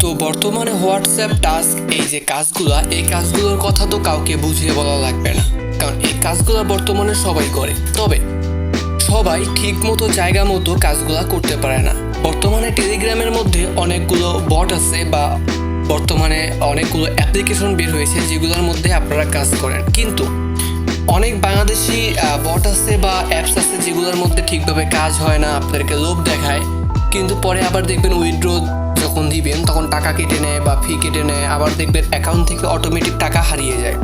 তো বর্তমানে WhatsApp task এই যে কাজগুলা, এই কাজগুলোর কথা তো কাউকে বুঝিয়ে বলা লাগবে না, কারণ এই কাজগুলো বর্তমানে সবাই করে। তবে সবাই ঠিক মতো জায়গা মতো কাজগুলা করতে পারে না। বর্তমানে টেলিগ্রামের মধ্যে অনেকগুলো বট আছে বা বর্তমানে অনেকগুলো অ্যাপ্লিকেশন বের হয়েছে যেগুলোর মধ্যে আপনারা কাজ করেন, কিন্তু অনেক বাংলাদেশি বট আছে বা অ্যাপস আছে যেগুলোর মধ্যে ঠিকভাবে কাজ হয় না, আপনাদেরকে লোভ দেখায়, কিন্তু পরে আবার দেখবেন উইথড্র যখন দিবেন তখন টাকা কেটে নেয় বা ফি কেটে নেয়, আবার দেখবেন অ্যাকাউন্ট থেকে অটোমেটিক টাকা হারিয়ে যায়।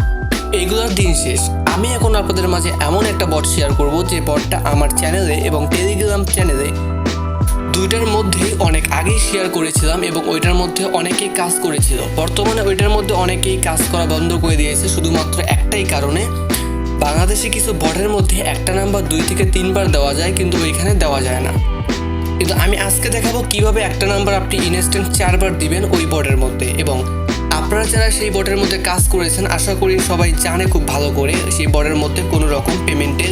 এইগুলোর দিন শেষ। আমি এখন আপনাদের মাঝে এমন একটা বট শেয়ার করব যে বটটা আমার চ্যানেলে এবং টেলিগ্রাম চ্যানেলে দুইটার মধ্যেই অনেক আগেই শেয়ার করেছিলাম এবং ওইটার মধ্যে অনেকেই কাজ করেছিল। বর্তমানে ওইটার মধ্যে অনেকেই কাজ করা বন্ধ করে দিয়েছে শুধুমাত্র একটাই কারণে, বাংলাদেশে কিছু বটের মধ্যে একটা নাম্বার 2 থেকে 3 বার দেওয়া যায় কিন্তু ওইখানে দেওয়া যায় না। কিন্তু আমি আজকে দেখাবো কিভাবে একটা নাম্বার আপনি ইনস্ট্যান্ট 4 বার দিবেন ওই বটের মধ্যে। এবং আপনারা যারা সেই বটের মধ্যে কাজ করেছেন আশা করি সবাই জানে খুব ভালো করে সেই বটের মধ্যে কোনো রকম পেমেন্টের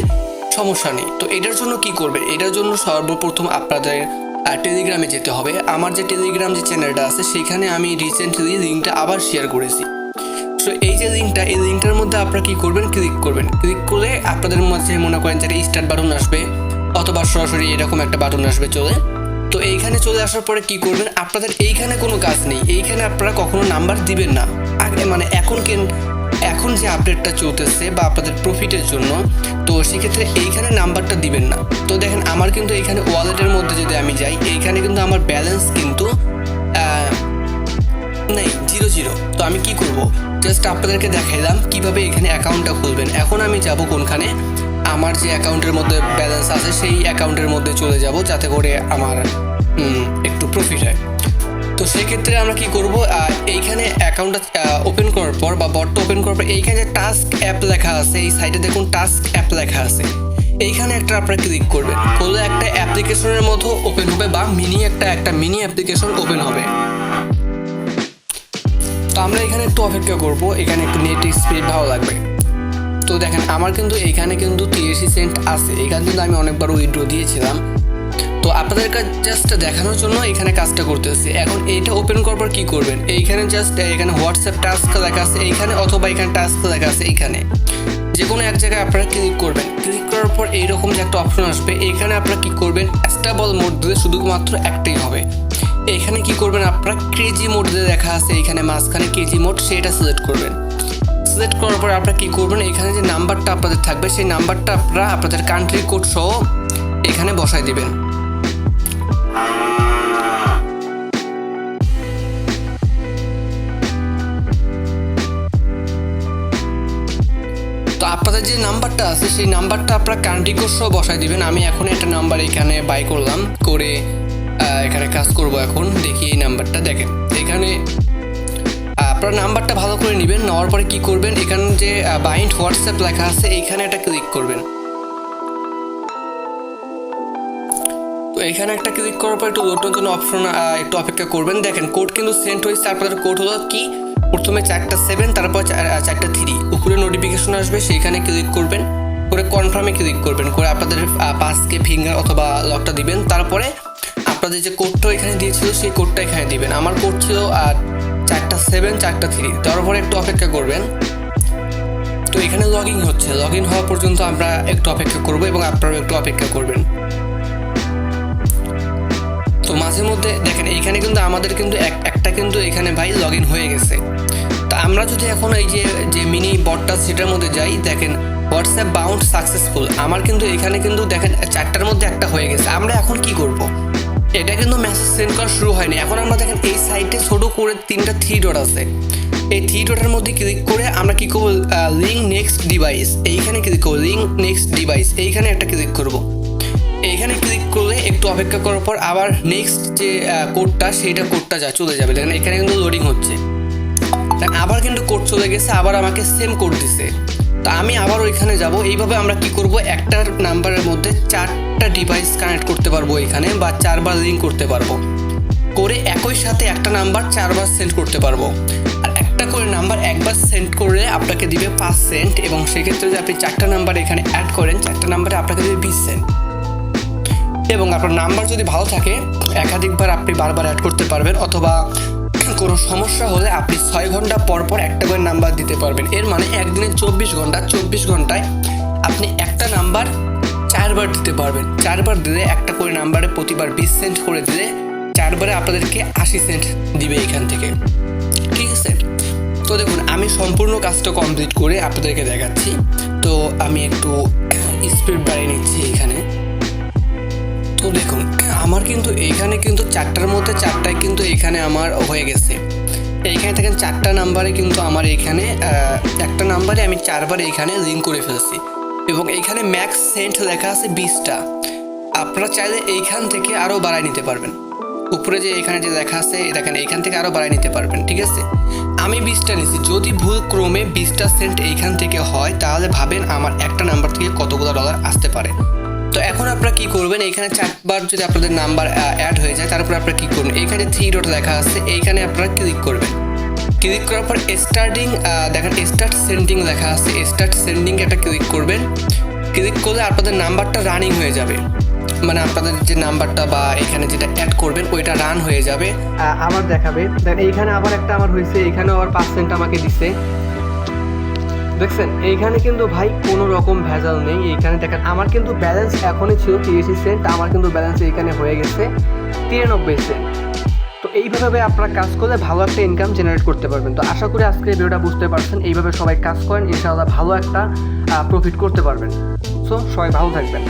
সমস্যা নেই। তো এটার জন্য কি করবেন? এটার জন্য সর্বপ্রথম আপনাদের টেলিগ্রামে যেতে হবে। আমার যে টেলিগ্রাম যে চ্যানেলটা আছে সেখানে আমি রিসেন্টলি লিঙ্কটা আবার শেয়ার করেছি। সো এই যে লিঙ্কটা, এই লিঙ্কটার মধ্যে আপনারা কি করবেন, ক্লিক করবেন। ক্লিক করলে আপনাদের মধ্যে মনে করেন যে স্টার্ট বাটন আসবে অথবা সরাসরি এরকম একটা বাটন আসবে চলে। তো এইখানে চলে আসার পরে কি করবেন, আপনাদের এইখানে কোনো কাজ নেই, এইখানে আপনারা কখনো নাম্বার দিবেন না। আগে মানে এখন যে আপডেটটা চলতেছে বা আপনাদের প্রফিটের জন্য, তো সেক্ষেত্রে এইখানে নাম্বারটা দিবেন না। তো দেখেন আমার কিন্তু এইখানে ওয়ালেটের মধ্যে যদি আমি যাই, এইখানে কিন্তু আমার ব্যালেন্স কিন্তু নেই, 0 তো আমি কি করব, জাস্ট আপনাদেরকে দেখাইলাম কিভাবে এখানে অ্যাকাউন্টটা খুলবেন। এখন আমি যাব কোনখানে, আমার যে অ্যাকাউন্টের মধ্যে ব্যালেন্স আছে সেই অ্যাকাউন্টের মধ্যে চলে যাব যাতে করে আমার একটু প্রফিট হয়। তো সেক্ষেত্রে আমরা কি করব, এইখানে অ্যাকাউন্টটা ওপেন করার পর বা বটটা ওপেন করার পর এইখানে যে টাস্ক অ্যাপ লেখা আছে, এই সাইডে দেখুন টাস্ক অ্যাপ লেখা আছে, এইখানে একটা আপনারা ক্লিক করবেন। করলে একটা অ্যাপ্লিকেশনের মতো ওপেন হবে বা একটা মিনি অ্যাপ্লিকেশন ওপেন হবে। তো আমরা এখানে একটু অপেক্ষা করব, এখানে একটু নেট স্পিড ভালো লাগবে। তো দেখেন আমার কিন্তু এখানে কিন্তু 83 সেন্ট আছে, এখানে কিন্তু আমি অনেকবার উইথড্র দিয়েছিলাম। তো আপনাদেরকে জাস্ট দেখানোর জন্য এখানে কাজটা করতেছি। এখন এইটা ওপেন করার পর কী করবেন, এইখানে জাস্ট এখানে হোয়াটসঅ্যাপ টাস্ক লেখা আছে এইখানে, অথবা এখানে টাস্ক লেখা আছে এইখানে, যে কোনো এক জায়গায় আপনারা ক্লিক করবেন। ক্লিক করার পর এইরকম যে একটা অপশন আসবে, এইখানে আপনারা কী করবেন, স্টেবল মোড দিলে শুধুমাত্র একটাই হবে। এইখানে কি করবেন, আপনারা ক্রেজি মোড দিয়ে দেখা আছে এইখানে মাঝখানে ক্রেজি মোড, সেটা সিলেক্ট করবেন। সিলেক্ট করার পর আপনারা কী করবেন, এখানে যে নাম্বারটা আপনাদের থাকবে সেই নাম্বারটা আপনারা আপনাদের কান্ট্রি কোড সহ এখানে বসাই দিবেন। তো আপনাদের যে নাম্বারটা আছে সেই নাম্বারটা আপনারা কান্ট্রি কোড সহ বসাই দিবেন। আমি এখন একটা নাম্বার এখানে বাই করলাম, করে এখানে কাজ করব। এখন দেখি এই নাম্বারটা দেখেন, এখানে আপনার নাম্বারটা ভালো করে নেবেন। নেওয়ার পরে কি করবেন, এখানে যে বাইন্ড হোয়াটসঅ্যাপ লেখা আছে এইখানে একটা ক্লিক করবেন। তো এখানে একটা ক্লিক করার পর একটু লোড জন্য অপশন একটু অপেক্ষা করবেন। দেখেন কোড কিন্তু সেন্ড হয়েছে। আপনাদের কোড হলো কি, প্রথমে 4টা 7 তারপর 4টা 3, উপরে নোটিফিকেশন আসবে সেইখানে ক্লিক করবেন, করে কনফার্মে ক্লিক করবেন, করে আপনাদের পাসকে ফিঙ্গার অথবা লকটা দিবেন। তারপরে আপনাদের যে কোডটা এখানে দিয়েছিল সেই কোডটা এখানে দিবেন। আমার কোড ছিল 4টা 7 4টা 3, তারপরে একটু অপেক্ষা করবেন। তো এখানে লগ ইন হচ্ছে, লগ ইন হওয়া পর্যন্ত আমরা একটু অপেক্ষা করব এবং আপনারাও একটু অপেক্ষা করবেন। তো মাঝে মধ্যে দেখেন এইখানে কিন্তু আমাদের কিন্তু একটা কিন্তু এখানে ভাই লগ ইন হয়ে গেছে। তো আমরা যদি এখন এই যে মিনি বটটা সেটার মধ্যে যাই, দেখেন হোয়াটসঅ্যাপ বাউন্ড সাকসেসফুল, আমার কিন্তু এখানে কিন্তু দেখেন 4টার মধ্যে একটা হয়ে গেছে। আমরা এখন কি করব, এটা কিন্তু মেসেজ সেন্ড করা শুরু হয়নি। এখন আমরা দেখেন এই সাইডে ছোটো করে 3টা 3 ডট আছে, এই 3 ডটের মধ্যে ক্লিক করে আমরা কি করব, লিঙ্ক নেক্সট ডিভাইস, এইখানে ক্লিক করব, লিঙ্ক নেক্সট ডিভাইস এইখানে একটা ক্লিক করব। এইখানে ক্লিক করলে একটু অপেক্ষা করার পর আবার নেক্সট যে কোডটা সেইটা কোডটা চলে যাবে। দেখেন এখানে কিন্তু লোডিং হচ্ছে, আবার কিন্তু কোড চলে গেছে, আবার আমাকে সেম কোড দিছে। তো আমি আবার ওইখানে যাব। এইভাবে আমরা কি করব, একটা নাম্বারের মধ্যে 4টা ডিভাইস কানেক্ট করতে পারবো এখানে, বা 4 বার লিঙ্ক করতে পারবো, করে একই সাথে একটা নাম্বার 4 বার সেন্ড করতে পারবো। আর একটা করে নাম্বার একবার সেন্ড করলে আপনাকে দিবে 5 সেন্ট, এবং সেক্ষেত্রে যদি আপনি 4টা নাম্বার এখানে অ্যাড করেন, 4টা নাম্বারে আপনাকে দিবে 20 সেন্ট। এবং আপনার নাম্বার যদি ভালো থাকে একাধিকবার আপনি বারবার অ্যাড করতে পারবেন, অথবা কোনো সমস্যা হলে আপনি 6 ঘন্টা পর পর একটা করে নাম্বার দিতে পারবেন। এর মানে একদিনে 24 ঘন্টায় আপনি একটা নাম্বার 4 বার দিতে পারবেন। 4 বার দিলে একটা করে নাম্বারে প্রতিবার 20 সেন্ট করে দিলে 4 বারে আপনাদেরকে 80 সেন্ট দিবে এখান থেকে, ঠিক আছে? তো দেখুন, আমি সম্পূর্ণ কাজটা কমপ্লিট করে আপনাদেরকে দেখাচ্ছি। তো আমি একটু স্পিড বাড়িয়ে নিচ্ছি এখানে। তো দেখুন, আমার কিন্তু এইখানে কিন্তু 4টার মধ্যে 4টায় কিন্তু এখানে আমার হয়ে গেছে। এইখানে দেখেন 4টা নাম্বারে কিন্তু আমার এখানে একটা নাম্বারে আমি 4 বার এইখানে লিঙ্ক করে ফেলছি এবং এইখানে ম্যাক্স সেন্ট লেখা আছে 20টা। আপনারা চাইলে এইখান থেকে আরও বাড়ায় নিতে পারবেন। উপরে যে এখানে যে লেখা আছে দেখেন, এইখান থেকে আরও বাড়ায় নিতে পারবেন, ঠিক আছে? আমি 20টা নিছি। যদি ভুল ক্রমে 20টা সেন্ট এইখান থেকে হয় তাহলে ভাবেন আমার একটা নাম্বার থেকে কতগুলো ডলার আসতে পারে। তো এখন আপনারা কি করবেন, এইখানে 4 বার যদি আপনাদের নাম্বার অ্যাড হয়ে যায় তারপর আপনারা কি করবেন, এইখানে 3 ডট লেখা আছে, এইখানে আপনারা ক্লিক করবেন। ক্লিক করার পর দেখেন স্টার্ট সেন্ডিং লেখা আছে, স্টার্ট সেন্ডিং একটা ক্লিক করবেন। ক্লিক করলে আপনাদের নাম্বারটা রানিং হয়ে যাবে, মানে আপনাদের যে নাম্বারটা বা এখানে যেটা অ্যাড করবেন ওইটা রান হয়ে যাবে, আবার দেখাবে। দেখেন এইখানে আবার একটা আমার হয়েছে, এইখানেও আবার 5 আমাকে দিছে, দেখছেন? এইখানে কিন্তু ভাই কোনো রকম ভেজাল নেই। এইখানে দেখেন আমার কিন্তু ব্যালেন্স এখনই ছিল 30 সেন্ট, আমার কিন্তু ব্যালেন্স এইখানে হয়ে গেছে 93 সেন্ট। তো এইভাবে আপনারা কাজ করলে ভালো একটা ইনকাম জেনারেট করতে পারবেন। তো আশা করি আজকে ভিডিওটা বুঝতে পারছেন। এইভাবে সবাই কাজ করেন, ইনশাআল্লাহ ভালো একটা প্রফিট করতে পারবেন। সো সবাই ভালো থাকবেন।